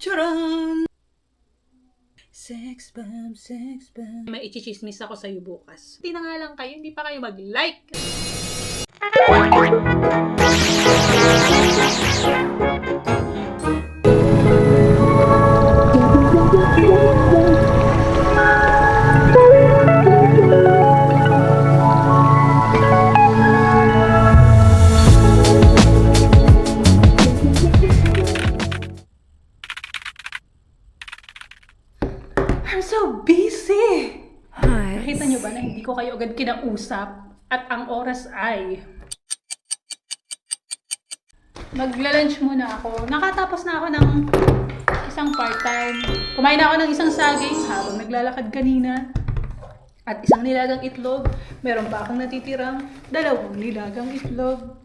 Charan! Sex bomb, sex bomb. May ichichismis ako sa'yo bukas. Hindi na nga lang kayo, hindi pa kayo mag-like. I'm so busy! Hi. Nakita nyo ba na hindi ko kayo agad kinausap at ang oras ay magla-lunch muna ako. Nakatapos na ako ng isang part-time. Kumain na ako ng isang saging habang naglalakad kanina. At isang nilagang itlog. Meron pa akong natitirang 2 nilagang itlog.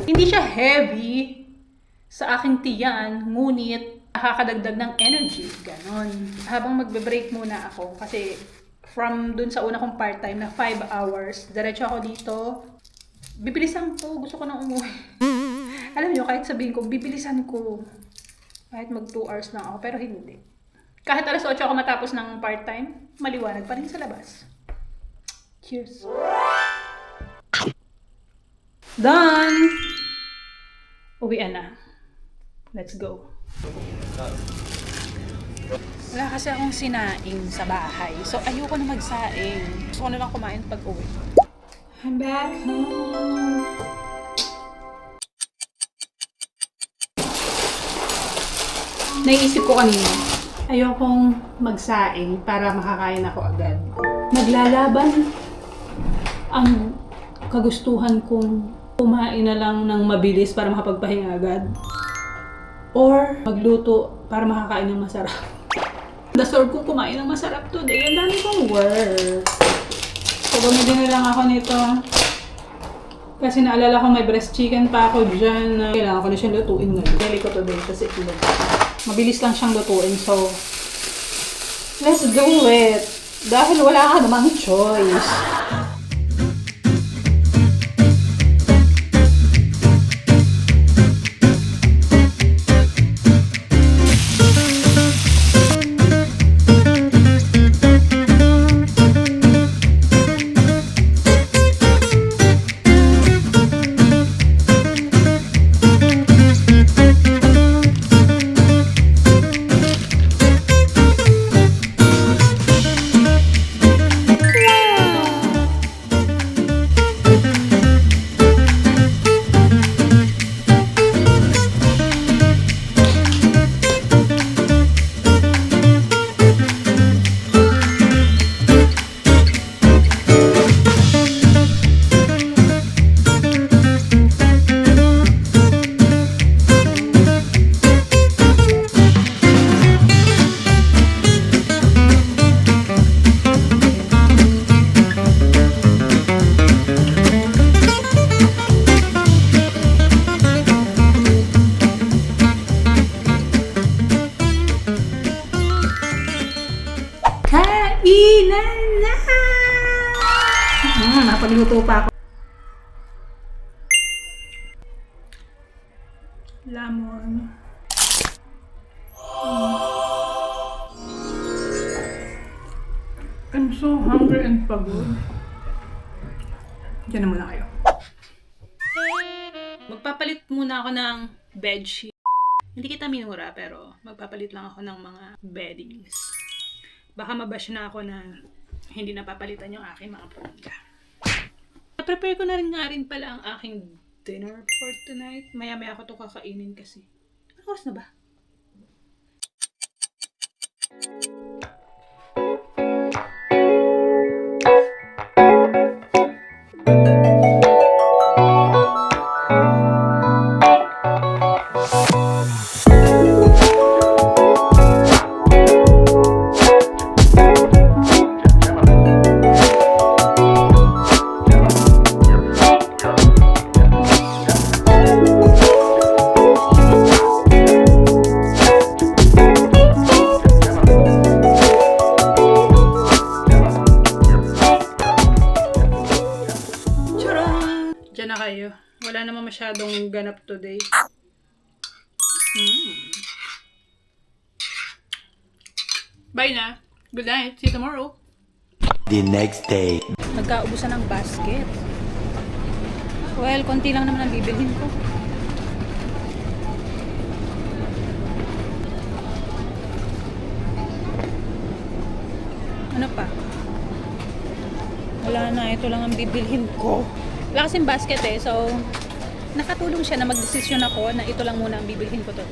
Hindi siya heavy sa aking tiyan, ngunit nakakadagdag ng energy. Ganon. Habang magbe-break muna ako kasi from dun sa una kong part-time na 5 hours, diretso ako dito. Bibilisan ko. Gusto ko nang umuwi. Alam nyo, kahit sabihin ko, bibilisan ko. Kahit mag 2 hours lang ako, pero hindi. Kahit alas 8 ako matapos ng part-time, maliwanag pa rin sa labas. Cheers. Done! Uwian na. Let's go. Wala kasi akong sinaing sa bahay. So, ayoko na magsaing. Gusto ko na lang kumain pag uwi. I'm back home. Naisip ko kanina, ayokong magsaing para makakain ako agad. Naglalaban ang kagustuhan kong kumain na lang ng mabilis para makapagpahinga agad. Or magluto para makakain ng masarap. Deserve kong kumain ng masarap today. Ang dami kong work. So, bumili na lang ako nito. Kasi naalala ko may breast chicken pa ako dyan. Kailangan ko na siyang lutuin ngayon. Bili ko today kasi itlog. Mabilis lang siyang lutuin. So, let's do it. Dahil wala ka namang choice. Kainan na! Napagluto pa ako. Lemon. I'm so hungry and pagod. Diyan na muna kayo. Magpapalit muna ako ng bedsheet. Hindi kita minura pero magpapalit lang ako ng mga beddings. Baka mabash na ako na hindi napapalitan yung aking mga pongga. Prepare ko na rin pala ang aking dinner for tonight. Maya-maya ako ito kakainin kasi. Ano oras na ba? Wala naman masyadong ganap today. Bye na. Good night. See you tomorrow. The next day. Nagkaubusan ng basket. Well, konti lang naman ang bibilhin ko. Ano pa? Wala na, ito lang ang bibilhin ko. Wala kasing basket eh, so nakatulong siya na magdesisyon ako na ito lang muna ang bibilhin ko to.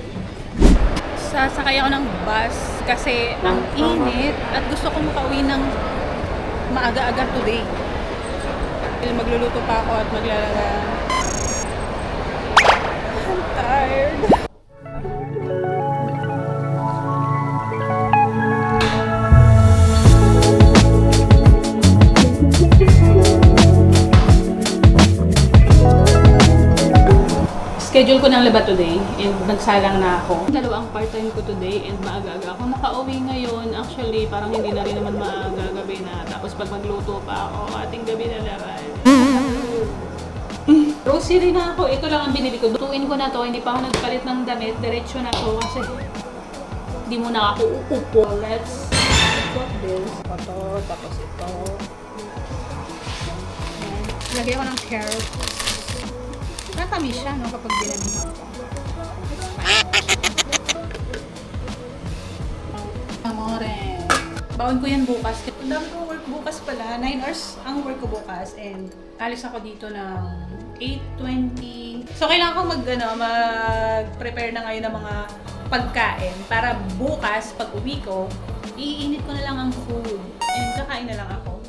Sasakay ako ng bus kasi ang init at gusto ko makauwi ng maaga-aga today. Magluluto pa ako at maglalala. I'm tired. Schedule ko ng laba today and nagsalang na ako. Dalawang part-time ko today and maaga-aga ako nakauwi ngayon. Actually, parang hindi na rin naman maaga gabi na. Tapos pag magluto pa ako, ating gabi na naman. Grocery na ako. Ito lang ang binili ko. Lutuin ko na to. Hindi pa ako nagpalit ng damit. Diretso na to kasi hindi mo na ako uupo. Let's put this. Ito, tapos ito. Lagay ko ng carrots. Nakakami siya, no, kapag binanihan ko. Amore. Baon ko yan bukas. Ang dami kong work bukas pala. 9 hours ang work ko bukas. And alis ako dito ng 8:20. So, kailangan ko mag-prepare na ngayon ng mga pagkain. Para bukas, pag uwi ko, iinit ko na lang ang food. And kakain na lang ako.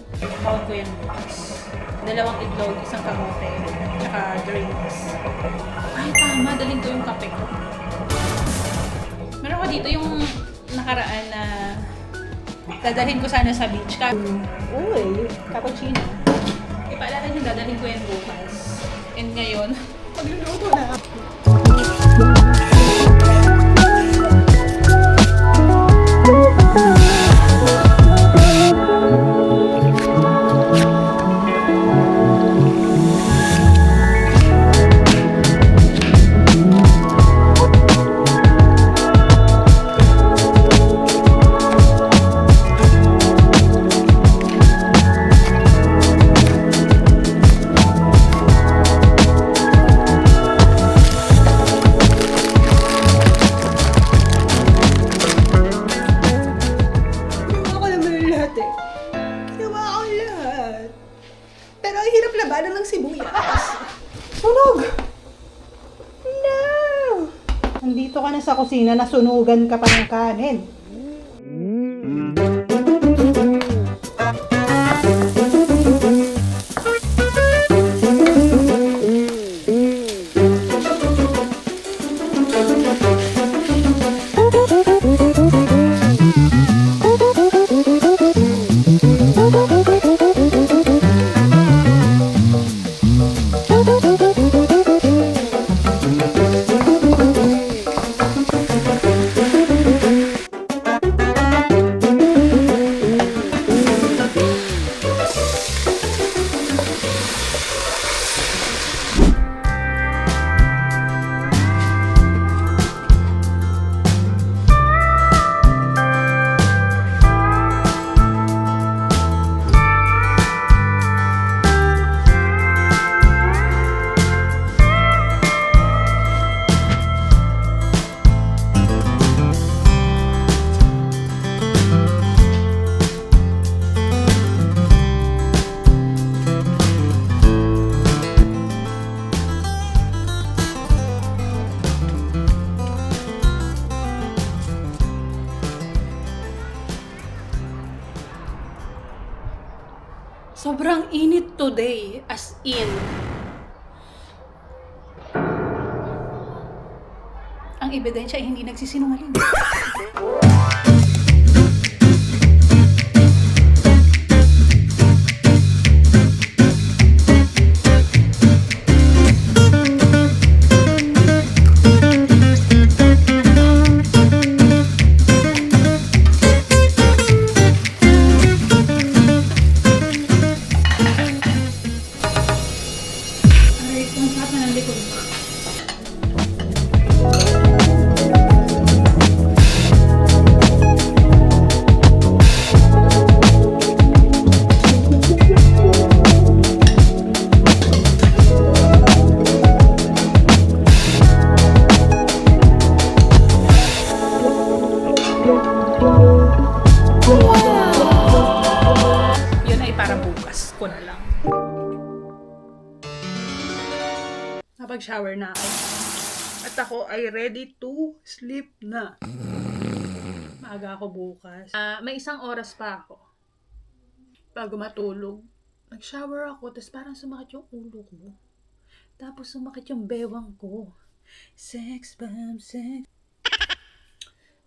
Baon ko yan bukas. 2 itlog, 1 kamote, tsaka drinks. Ay, tama. Dalhin ko yung kape ko. Meron ko dito yung nakaraan na dadalhin ko sana sa beach. Uy, cappuccino. Ipaalala nyo, dadalhin ko yan bukas. And ngayon, magluluto na ako. Pero ang hirap labanan ng sibuyas. Sunog! No! Nandito ka na sa kusina, nasunugan ka pa ng kanin. Sobrang init today, as in. Ang ebidensya ay hindi nagsisinungaling. nag-shower na ako. At ako ay ready to sleep na. Maaga ako bukas. May 1 oras pa ako bago matulog. Nag-shower ako, tapos parang sumakit yung ulo ko. Tapos sumakit yung bewang ko. Sex bomb, sex.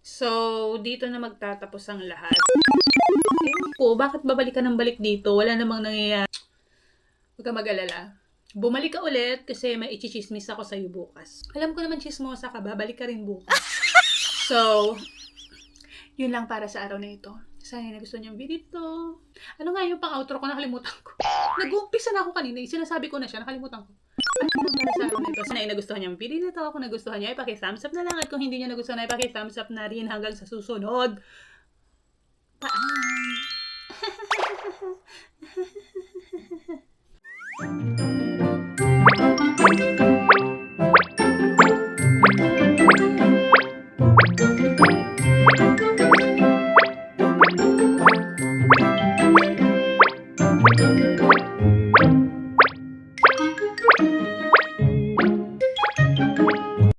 So, dito na magtatapos ang lahat. Ewan ko, bakit babalik ka ng balik dito? Wala namang nangyayari. Huwag ka mag-alala. Bumalik ka ulit kasi may ichichismis ako sa'yo bukas. Alam ko naman chismosa ka, babalik ka rin bukas. So, yun lang para sa araw na ito. Sana nagustuhan niyo yung video ito. Ano nga yung pang-outro ko? Nakalimutan ko. Nag-uumpisa na ako kanina. Sinasabi ko na siya. Nakalimutan ko. Ano lang para sa araw na ito? Sana nagustuhan niyo yung video na ito. Kung nagustuhan niyo, ipaki-thumbs up na lang. At kung hindi niyo nagustuhan, ipaki-thumbs up na rin hanggang sa susunod. Paalam!